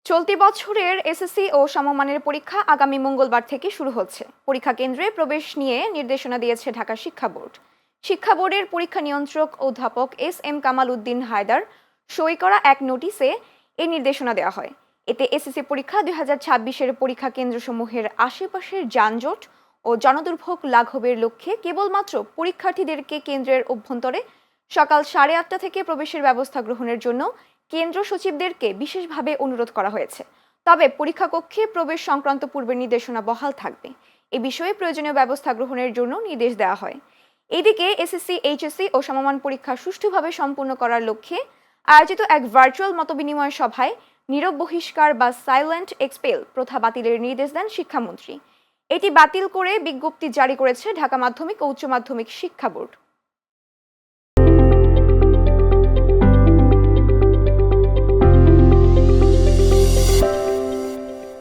চলতি বছরের এসএসসি ও সমমানের পরীক্ষা আগামী মঙ্গলবার থেকে শুরু হচ্ছে। পরীক্ষা কেন্দ্রে প্রবেশ নিয়ে নির্দেশনা দিয়েছে ঢাকা শিক্ষা বোর্ড। শিক্ষা বোর্ডের পরীক্ষা নিয়ন্ত্রক অধ্যাপক এস কামাল উদ্দিন হায়দার সই করা এক নোটিশে এই নির্দেশনা দেওয়া হয়। এতে এসএসসি পরীক্ষা 2026-এর পরীক্ষা কেন্দ্রসমূহের আশেপাশের যানজট ও জনদুর্ভোগ লাঘবের লক্ষ্যে কেবলমাত্র পরীক্ষার্থীদেরকে কেন্দ্রের অভ্যন্তরে সকাল 8:30 থেকে প্রবেশের ব্যবস্থা গ্রহণের জন্য কেন্দ্র সচিবদেরকে বিশেষভাবে অনুরোধ করা হয়েছে। তবে পরীক্ষা কক্ষে প্রবেশ সংক্রান্ত পূর্বের নির্দেশনা বহাল থাকবে। এ বিষয়ে প্রয়োজনীয় ব্যবস্থা গ্রহণের জন্য নির্দেশ দেওয়া হয়। এদিকে এসএসসি, এইচএসসি ও সমমান পরীক্ষা সুষ্ঠুভাবে সম্পন্ন করার লক্ষ্যে আয়োজিত এক ভার্চুয়াল মতবিনিময় সভায় নীরব বহিষ্কার বা সাইলেন্ট এক্সপেল প্রথা বাতিলের নির্দেশ দেন শিক্ষামন্ত্রী। এটি বাতিল করে বিজ্ঞপ্তি জারি করেছে ঢাকা মাধ্যমিক ও উচ্চ মাধ্যমিক শিক্ষা বোর্ড।